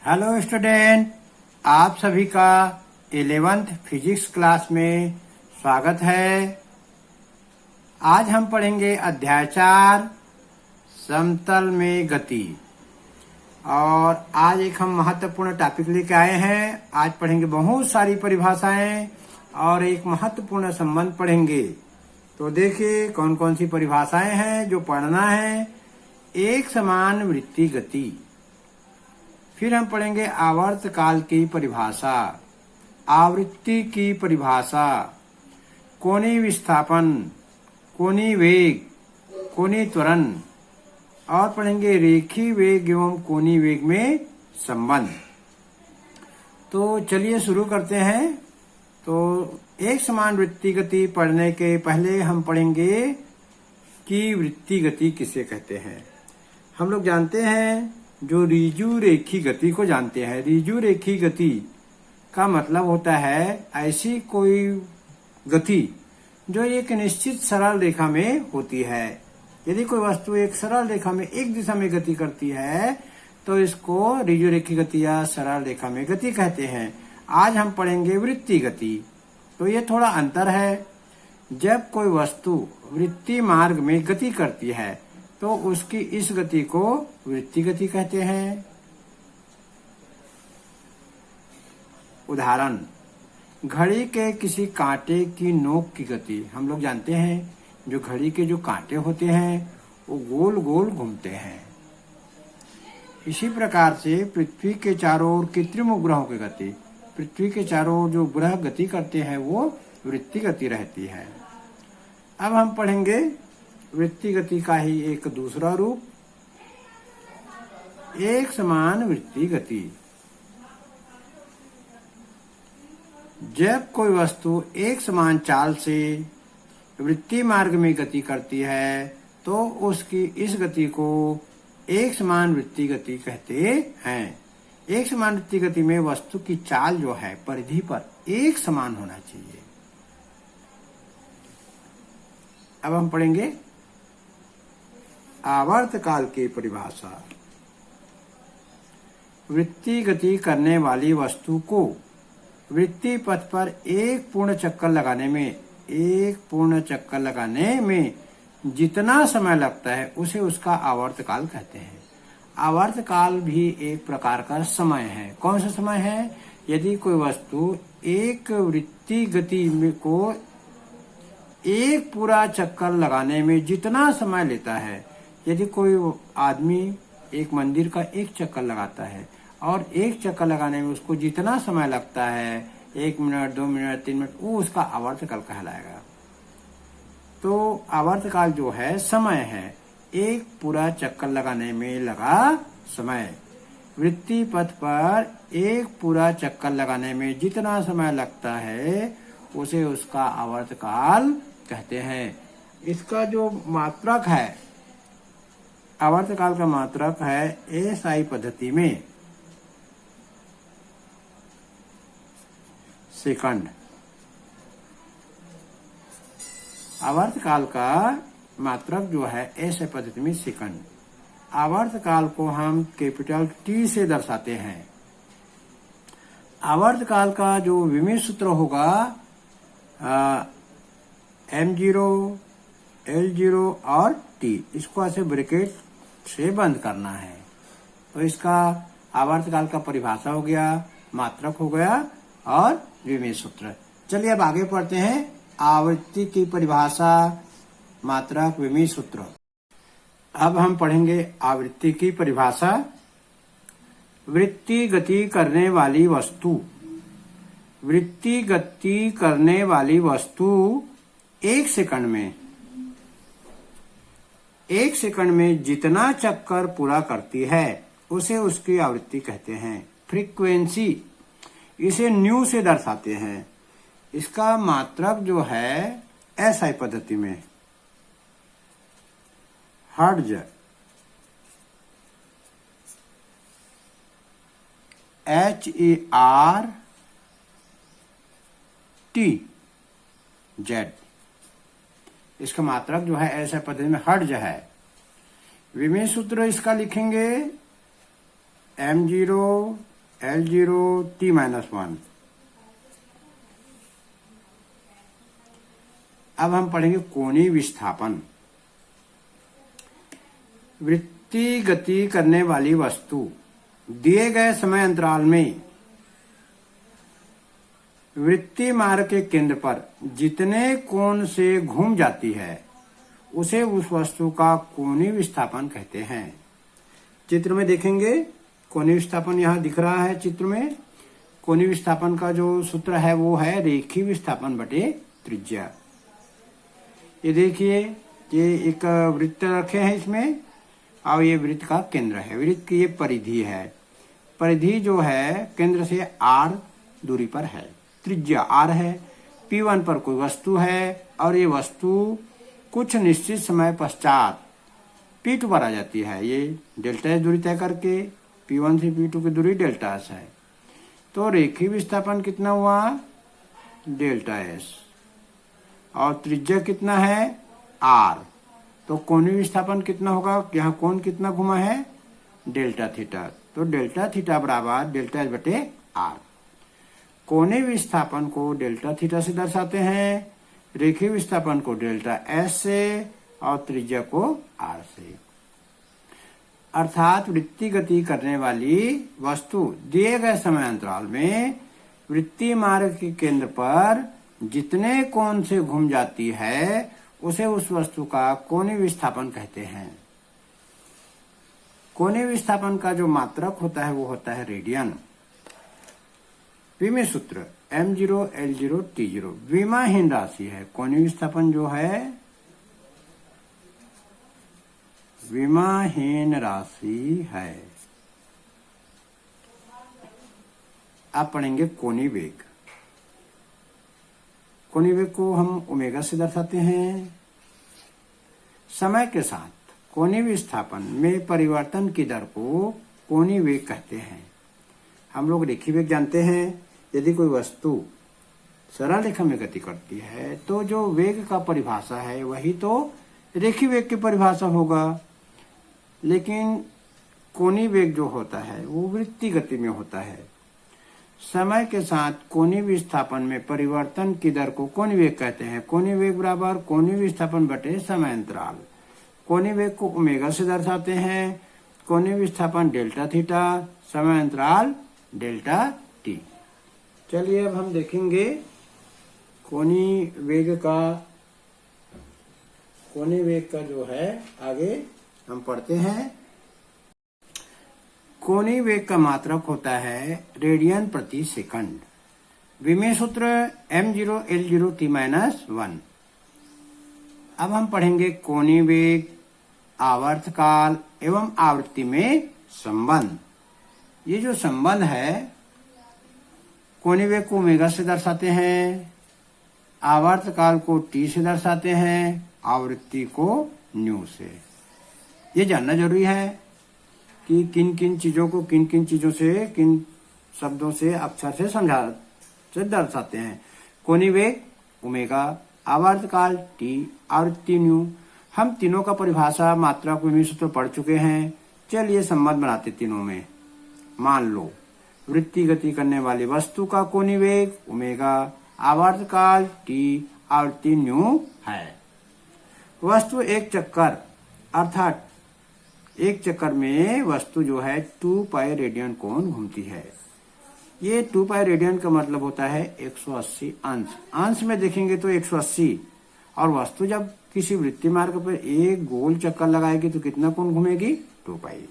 Hello student, आप सभी का 11th फिजिक्स क्लास में स्वागत है। आज हम पढ़ेंगे अध्याय 4 समतल में गति। और आज एक हम महत्वपूर्ण टॉपिक लेके आए हैं। आज पढ़ेंगे बहुत सारी परिभाषाएं और एक महत्वपूर्ण संबंध पढ़ेंगे। तो देखिए कौन कौन सी परिभाषाएं हैं जो पढ़ना है। एक समान वृत्तीय गति, फिर हम पढ़ेंगे आवर्त काल की परिभाषा, आवृत्ति की परिभाषा, कोणीय विस्थापन, कोणीय वेग, कोणीय त्वरण और पढ़ेंगे रेखीय वेग एवं कोणीय वेग में संबंध। तो चलिए शुरू करते हैं। तो एक समान वृत्तीय गति पढ़ने के पहले हम पढ़ेंगे कि वृत्तीय गति किसे कहते हैं। हम लोग जानते हैं जो ऋजु रेखीय गति को जानते हैं। ऋजु रेखीय गति का मतलब होता है ऐसी कोई गति जो एक निश्चित सरल रेखा में होती है। यदि कोई वस्तु एक सरल रेखा में एक दिशा में गति करती है तो इसको ऋजु रेखीय गति या सरल रेखा में गति कहते हैं। आज हम पढ़ेंगे वृत्तीय गति। तो ये थोड़ा अंतर है। जब कोई वस्तु वृत्तीय मार्ग में गति करती है तो उसकी इस गति को वृत्तीय गति कहते हैं। उदाहरण, घड़ी के किसी कांटे की नोक की गति। हम लोग जानते हैं जो घड़ी के जो कांटे होते हैं वो गोल गोल घूमते हैं। इसी प्रकार से पृथ्वी के चारों ओर कृत्रिम उपग्रहों की गति, पृथ्वी के चारों ओर जो ग्रह गति करते हैं वो वृत्तीय गति रहती है। अब हम पढ़ेंगे वृत्तीय गति का ही एक दूसरा रूप, एक समान वृत्तीय गति। जब कोई वस्तु एक समान चाल से वृत्तीय मार्ग में गति करती है तो उसकी इस गति को एक समान वृत्तीय गति कहते हैं। एक समान वृत्तीय गति में वस्तु की चाल जो है परिधि पर एक समान होना चाहिए। अब हम पढ़ेंगे आवर्त काल की परिभाषा। वृत्तीय गति करने वाली वस्तु को वृत्तीय पथ पर एक पूर्ण चक्कर लगाने में जितना समय लगता है उसे उसका आवर्त काल कहते हैं। आवर्त काल भी एक प्रकार का समय है। कौन सा समय है? यदि कोई वस्तु एक वृत्तीय गति को एक पूरा चक्कर लगाने में जितना समय लेता है, यदि कोई आदमी एक मंदिर का एक चक्कर लगाता है और एक चक्कर लगाने में उसको जितना समय लगता है 1 मिनट 2 मिनट 3 मिनट, वो उसका आवर्त काल कहलाएगा। तो आवर्त काल जो है समय है, एक पूरा चक्कर लगाने में लगा समय। वृत्तीय पथ पर एक पूरा चक्कर लगाने में जितना समय लगता है उसे उसका आवर्त काल कहते हैं। इसका जो मात्रक है, आवर्त काल का मात्रक है SI पद्धति में सेकंड। आवर्त काल का मात्रक जो है SI पद्धति में सेकंड। आवर्त काल को हम कैपिटल T से दर्शाते हैं। आवर्त काल का जो विमेय सूत्र होगा M0, L0 और T, इसको ऐसे ब्रैकेट से बंद करना है। तो इसका आवर्त काल का परिभाषा हो गया, मात्रक हो गया और विमेय सूत्र। चलिए अब आगे पढ़ते हैं आवृत्ति की परिभाषा, मात्रक, विमेय सूत्र। अब हम पढ़ेंगे आवृत्ति की परिभाषा। वृत्तीय गति करने वाली वस्तु, वृत्तीय गति करने वाली वस्तु एक सेकंड में जितना चक्कर पूरा करती है उसे उसकी आवृत्ति कहते हैं। फ्रीक्वेंसी, इसे न्यू से दर्शाते हैं। इसका मात्रक जो है SI पद्धति में हर्ट्ज, HERTZ, इसका मात्रक जो है SI पद्धति में हर्ट्ज है। विमेय सूत्र इसका लिखेंगे M0 L0 t-1। अब हम पढ़ेंगे कोणीय विस्थापन। वृत्तीय गति करने वाली वस्तु दिए गए समय अंतराल में वृत्तीय मार्ग के केंद्र पर जितने कोण से घूम जाती है उसे उस वस्तु का कोणीय विस्थापन कहते हैं। चित्र में देखेंगे कोणीय विस्थापन यहाँ दिख रहा है। चित्र में कोणीय विस्थापन का जो सूत्र है वो है रेखीय विस्थापन बटे त्रिज्या। ये देखिए, ये एक वृत्त रखे हैं इसमें और ये वृत्त का केंद्र है। वृत्त की ये परिधि है। परिधि जो है केंद्र से r दूरी पर है, त्रिज्या r है। P1 पर कोई वस्तु है और ये वस्तु कुछ निश्चित समय पश्चात P2 पर आ जाती है। ये डेल्टा एस दूरी तय करके P1 से P2 की दूरी डेल्टा एस है। तो रेखीय विस्थापन कितना हुआ? Delta S. और त्रिज्या कितना है? r। तो कोणीय विस्थापन कितना होगा? यहाँ कोण कितना घुमा है? Delta theta. तो डेल्टा थीटा बराबर डेल्टा एस बटे r। कोणीय विस्थापन को डेल्टा थीटा से दर्शाते हैं, रेखीय विस्थापन को डेल्टा एस से और त्रिज्या को r से। अर्थात वृत्तीय गति करने वाली वस्तु दिए गए समय अंतराल में वृत्तीय मार्ग के केंद्र पर जितने कोण से घूम जाती है उसे उस वस्तु का कोणीय विस्थापन कहते हैं। कोणीय विस्थापन का जो मात्रक होता है वो होता है रेडियन। विमीय सूत्र m0 l0 t0 विमाहीन राशि है। कोणीय विस्थापन जो है विमाहीन राशि है। आप पढ़ेंगे कोणीय वेग। कोणीय वेग को हम ओमेगा से दर्शाते हैं। समय के साथ कोणीय विस्थापन में परिवर्तन की दर को कोणीय वेग कहते हैं। हम लोग रेखीय वेग जानते हैं। यदि कोई वस्तु सरल रेखा में गति करती है तो जो वेग का परिभाषा है वही तो रेखीय वेग की परिभाषा होगा। लेकिन कोणीय वेग जो होता है वो वृत्तीय गति में होता है। समय के साथ कोणीय विस्थापन में परिवर्तन की दर को कोणीय वेग कहते हैं। कोणीय वेग बराबर कोणीय विस्थापन बटे समय अंतराल। कोणीय वेग को ओमेगा से दर्शाते हैं। कोणीय विस्थापन डेल्टा थीटा, समय अंतराल डेल्टा टी। चलिए अब हम देखेंगे कोणीय वेग का जो है आगे हम पढ़ते हैं। कोणीय वेग का मात्रक होता है रेडियन प्रति सेकंड। विमीय सूत्र m0 l0 t-1। अब हम पढ़ेंगे कोणीय वेग, आवर्तकाल एवं आवृत्ति में संबंध। ये जो संबंध है कोणीय वेग को ओमेगा से दर्शाते हैं, आवर्तकाल को t से दर्शाते हैं, आवृत्ति को न्यू से। ये जानना जरूरी है कि किन किन चीजों से किन शब्दों से अक्षर से दर्शाते हैं। कोणीय वेग ओमेगा, आवर्तकाल टी, आवृत्ति न्यू। हम तीनों का परिभाषा मात्रक विमीय सूत्र पढ़ चुके हैं। चलिए संबंध बनाते तीनों में। मान लो वृत्तीय गति करने वाली वस्तु का कोणीय वेग ओमेगा, आवर्तकाल टी, आवृत्ति न्यू है। वस्तु एक चक्कर अर्थात एक चक्कर में वस्तु जो है 2 पाई रेडियन कोण घूमती है। ये 2 पाई रेडियन का मतलब होता है 180 अंश। अंश में देखेंगे तो 180। और वस्तु जब किसी वृत्तीय मार्ग पर एक गोल चक्कर लगाएगी तो कितना कोण घूमेगी? 2 पाई।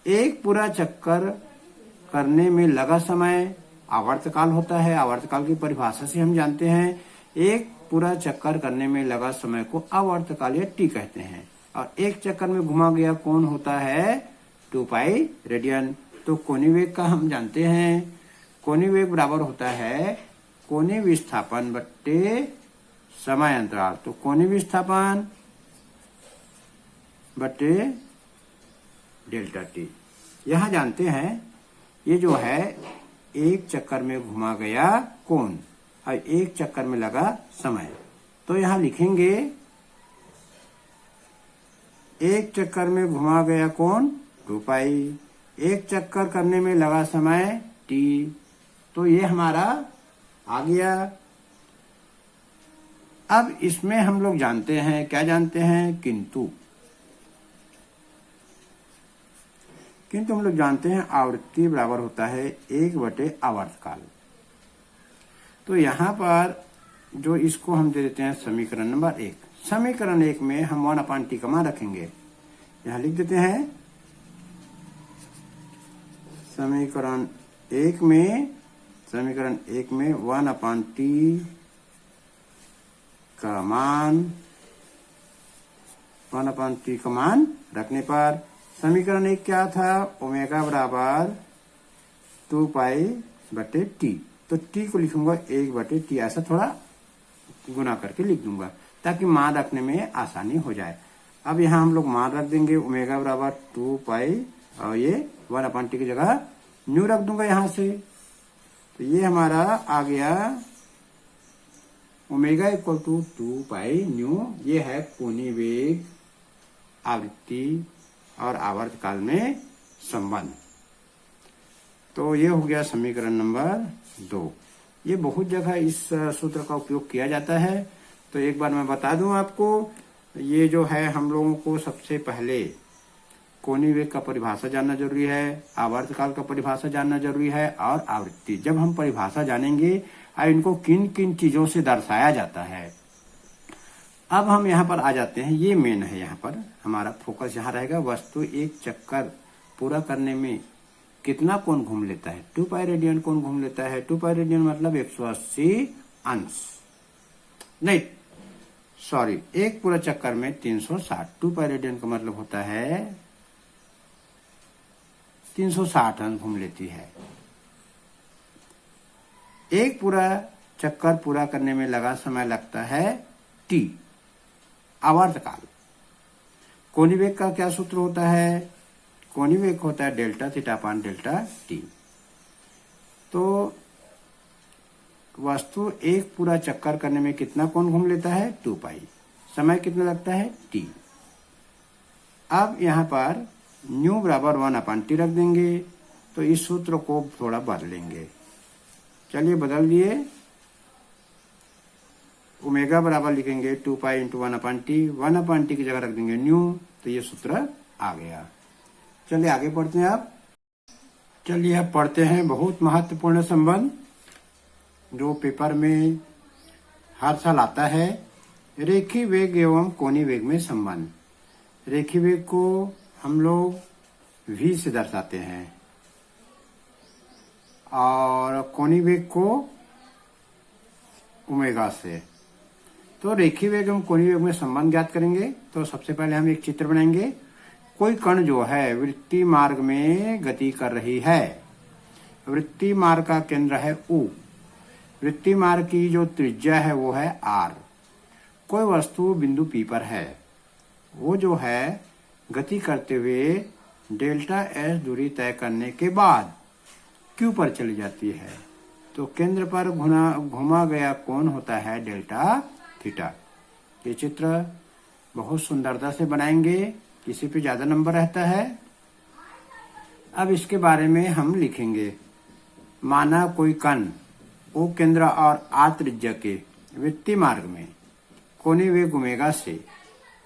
एक पूरा चक्कर करने में लगा समय आवर्तकाल होता है। आवर्तकाल की परिभाषा से हम जानते हैं एक पूरा चक्कर करने में लगा समय को आवर्तकाल या टी कहते हैं। और एक चक्कर में घुमा गया कोण होता है 2 पाई रेडियन। तो कोणीय वेग का हम जानते हैं कोणीय वेग बराबर होता है कोणीय विस्थापन बट्टे समय अंतराल। तो कोणीय विस्थापन बट्टे डेल्टा टी। यहां जानते हैं ये जो है एक चक्कर में घुमा गया कोण और एक चक्कर में लगा समय। तो यहां लिखेंगे एक चक्कर में घुमा गया कोण 2 पाई, एक चक्कर करने में लगा समय t। तो ये हमारा आ गया। अब इसमें हम लोग जानते हैं, क्या जानते हैं, किंतु हम लोग जानते हैं आवृत्ति बराबर होता है 1/आवर्तकाल। तो यहाँ पर जो इसको हम दे देते हैं समीकरण नंबर 1। समीकरण 1 में हम 1/t का मान रखेंगे। यहाँ लिख देते हैं समीकरण 1 में 1/t का मान 1/t का मान रखने पर समीकरण 1 क्या था, ओमेगा बराबर 2π/t। तो t को लिखूंगा 1/t, ऐसा थोड़ा गुना करके लिख दूंगा ताकि मान रखने में आसानी हो जाए। अब यहाँ हम लोग मान रख देंगे ओमेगा बराबर 2π और ये 1/t की जगह न्यू रख दूंगा यहाँ से। तो ये हमारा आ गया ओमेगा इक्वल टू 2π न्यू। ये है कोणीय वेग, आवृत्ति और आवर्तकाल में संबंध। तो ये हो गया समीकरण नंबर 2। ये बहुत जगह इस सूत्र का उपयोग किया जाता है। तो एक बार मैं बता दूं आपको, ये जो है हम लोगों को सबसे पहले कोणीय वेग का परिभाषा जानना जरूरी है, आवर्तकाल का परिभाषा जानना जरूरी है और आवृत्ति। जब हम परिभाषा जानेंगे इनको किन किन चीजों से दर्शाया जाता है। अब हम यहाँ पर आ जाते हैं, ये मेन है, यहाँ पर हमारा फोकस यहाँ रहेगा। वस्तु एक चक्कर पूरा करने में कितना कोण घूम लेता है, 2π रेडियन कोण घूम लेता है। 2π रेडियन मतलब 180 अंश, नहीं सॉरी, एक पूरा चक्कर में 360। 2π रेडियन का मतलब होता है 360 अंश घूम लेती है। एक पूरा चक्कर पूरा करने में लगा समय लगता है t, आवर्तकाल। कोणीय वेग का क्या सूत्र होता है, कोणीय वेग होता है delta theta upon delta t। तो वस्तु एक पूरा चक्कर करने में कितना कोण घूम लेता है, 2π। समय कितना लगता है, t। अब यहाँ पर न्यू बराबर 1/t रख देंगे। तो इस सूत्र को थोड़ा बदलेंगे। चलिए बदल दिए। ओमेगा बराबर लिखेंगे 2π × 1/t। 1/t की जगह रख देंगे न्यू। तो ये सूत्र आ गया। चलिए आगे पढ़ते हैं। आप चलिए अब पढ़ते हैं बहुत महत्वपूर्ण संबंध जो पेपर में हर साल आता है, रेखीय वेग एवं कोणीय वेग में संबंध। रेखीय वेग को हम लोग v से दर्शाते हैं और कोणीय वेग को ओमेगा से। तो रेखीय वेग एवं कोणीय वेग में संबंध ज्ञात करेंगे। तो सबसे पहले हम एक चित्र बनाएंगे। कोई कण जो है वृत्तीय मार्ग में गति कर रही है। वृत्तीय मार्ग का केंद्र है U। वृत्तीय मार्ग की जो त्रिज्या है वो है R। कोई वस्तु बिंदु P पर है, वो जो है गति करते हुए डेल्टा S दूरी तय करने के बाद Q पर चली जाती है। तो केंद्र पर घुमा गया कोण होता है डेल्टा थीटा। ये चित्र बहुत सुंदरता से बनाएंगे, किसी पे ज्यादा नंबर रहता है। अब इसके बारे में हम लिखेंगे। माना कोई कण O केंद्र और R त्रिज्या के वृत्तीय मार्ग में कोणीय वेग ओमेगा से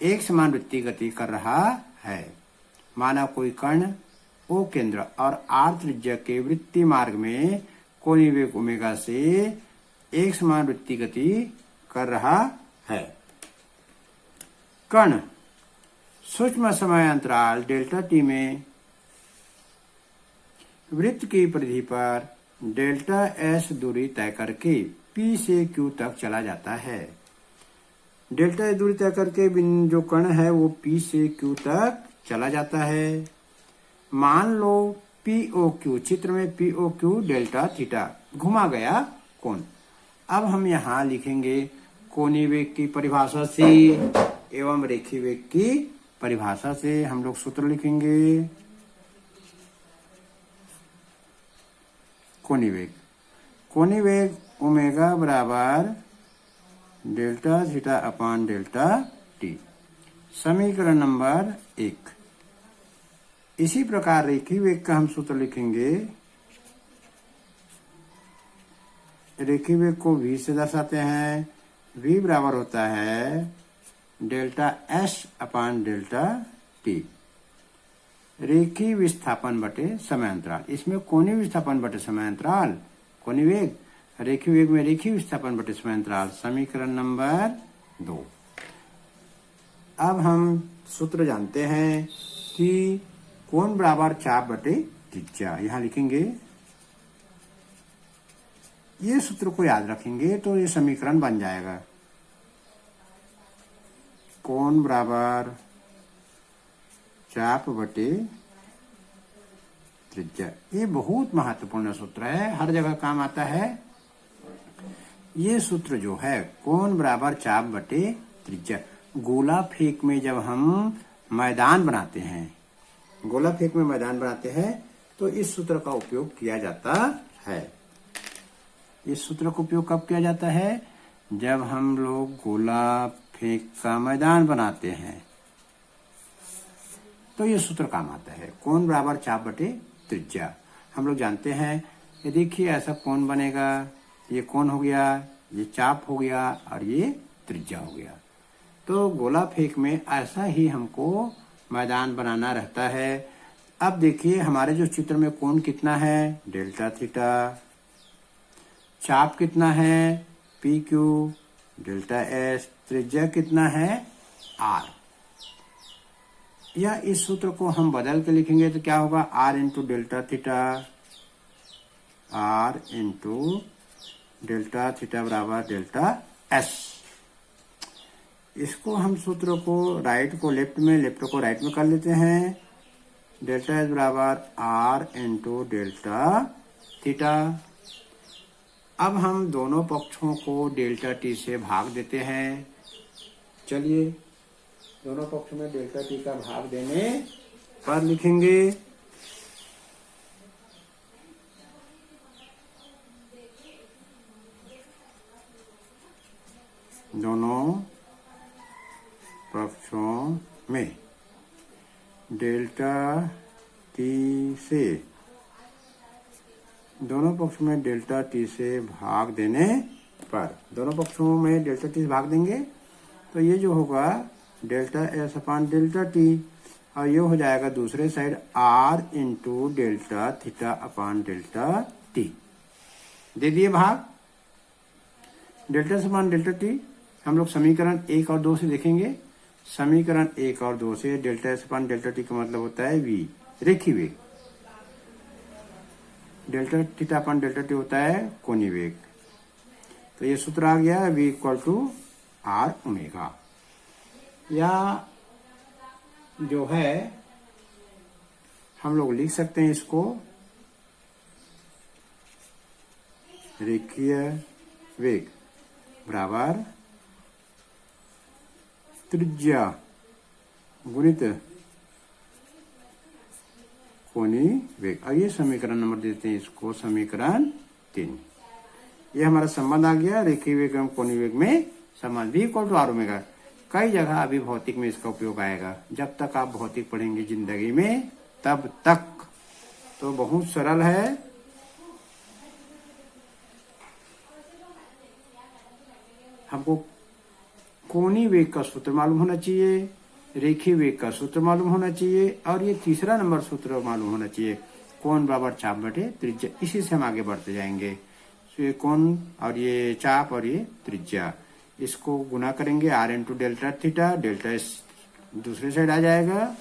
एक समान वृत्तीय गति कर रहा है। माना कोई कण O केंद्र और R त्रिज्या के वृत्तीय मार्ग में कोणीय वेग ओमेगा से एक समान वृत्तीय गति कर रहा है। कण सूक्ष्म समय अंतराल डेल्टा t में वृत्त की परिधि पर डेल्टा s दूरी तय करके P से Q तक चला जाता है। डेल्टा s दूरी तय करके जो कण है वो P से Q तक चला जाता है। मान लो POQ, चित्र में POQ डेल्टा थीटा घुमा गया कोण। अब हम यहाँ लिखेंगे कोणीय वेग की परिभाषा से एवं रेखीय वेग की परिभाषा से हम लोग सूत्र लिखेंगे। कोणीय वेग ओमेगा बराबर delta theta upon delta t। समीकरण नंबर 1। इसी प्रकार रेखीय वेग का हम सूत्र लिखेंगे। रेखीय वेग को v से दर्शाते हैं। v बराबर होता है डेल्टा s अपान डेल्टा t। रेखीय विस्थापन बटे समय अंतराल, इसमें कोणीय विस्थापन बटे समय अंतराल, कोणीय वेग, रेखीय वेग में रेखीय विस्थापन बटे समय अंतराल, समीकरण नंबर 2। अब हम सूत्र जानते हैं कि कोण बराबर चाप बटे त्रिज्या, यहां लिखेंगे। ये सूत्र को याद रखेंगे तो ये समीकरण बन जाएगा। कोण बराबर चाप बटे त्रिज्या, ये बहुत महत्वपूर्ण सूत्र है, हर जगह काम आता है। ये सूत्र जो है कोण बराबर चाप बटे त्रिज्या, गोला फेंक में जब हम मैदान बनाते हैं, गोला फेंक में मैदान बनाते हैं तो इस सूत्र का उपयोग किया जाता है। इस सूत्र का उपयोग कब किया जाता है? जब हम लोग गोला फेंक का मैदान बनाते हैं तो ये सूत्र काम आता है। कोण बराबर चाप बटे त्रिज्या, हम लोग जानते हैं। ये देखिए ऐसा कोण बनेगा, ये कोण हो गया, ये चाप हो गया और ये त्रिज्या हो गया। तो गोला फेंक में ऐसा ही हमको मैदान बनाना रहता है। अब देखिए हमारे जो चित्र में कोण कितना है, डेल्टा थीटा, चाप कितना है, पी क्यू, डेल्टा एस, त्रिज्या कितना है, आर। या इस सूत्र को हम बदल के लिखेंगे तो क्या होगा, R into delta theta, R into delta theta बराबर डेल्टा एस। इसको हम सूत्र को राइट को लेफ्ट में, लेफ्ट को राइट में कर लेते हैं। डेल्टा एस बराबर आर इंटू डेल्टा थीटा। अब हम दोनों पक्षों को डेल्टा टी से भाग देते हैं। चलिए दोनों पक्षों में डेल्टा टी का भाग देने पर लिखेंगे दोनों पक्षों में डेल्टा टी से, दोनों पक्षों में डेल्टा टी से भाग देने पर, दोनों पक्षों में डेल्टा टी से भाग देंगे तो ये जो होगा delta S upon delta T, और ये हो जाएगा दूसरे side R into delta theta upon delta T. दे दिए भाग delta S upon delta T. हम लोग समीकरण 1 और 2 से देखेंगे। समीकरण 1 और 2 से delta S upon delta T का मतलब होता है वी, रेखीय वेग। Delta theta upon delta T होता है कोणीय वेग। तो ये सूत्र आ गया v equal to R omega. या जो है हम लोग लिख सकते हैं इसको रेखीय वेग बराबर त्रिज्या गुणित कोणीय वेग। और ये समीकरण नंबर देते हैं इसको, समीकरण 3। ये हमारा संबंध आ गया रेखीय वेग एवं कोणीय वेग में संबंध, v equal to R omega. कई जगह अभी भौतिक में इसका उपयोग आएगा। जब तक आप भौतिक पढ़ेंगे जिंदगी में तब तक तो बहुत सरल है। हमको कोणीय वेग का सूत्र मालूम होना चाहिए, रेखीय वेग का सूत्र मालूम होना चाहिए और ये तीसरा नंबर सूत्र मालूम होना चाहिए, कोण बराबर चाप बटे त्रिज्या। इसी से हम आगे बढ़ते जाएंगे। तो ये कोण और ये चाप और ये त्रिज्या, इसको गुना करेंगे R into delta theta, delta S दूसरे साइड आ जाएगा।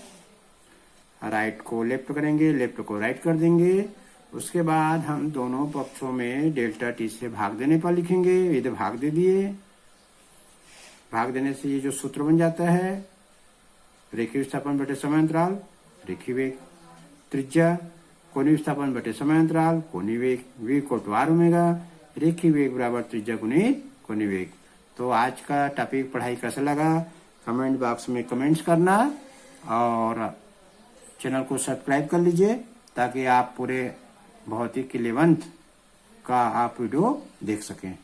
राइट को लेफ्ट करेंगे, लेफ्ट को राइट कर देंगे। उसके बाद हम दोनों पक्षों में डेल्टा टी से भाग देने पर लिखेंगे। इधर भाग दे दिए, भाग देने से ये जो सूत्र बन जाता है रेखीय विस्थापन बटे समय अंतराल, रेखीय वेग, त्रिज्या कोणीय विस्थापन बटे समय अंतराल, कोणीय वेग, v equal to R omega, रेखीय वेग बराबर त्रिज्या गुणित कोणीय वेग। तो आज का टॉपिक पढ़ाई कैसा लगा कमेंट बॉक्स में कमेंट्स करना और चैनल को सब्सक्राइब कर लीजिए ताकि आप पूरे भौतिक 11th का आप वीडियो देख सकें।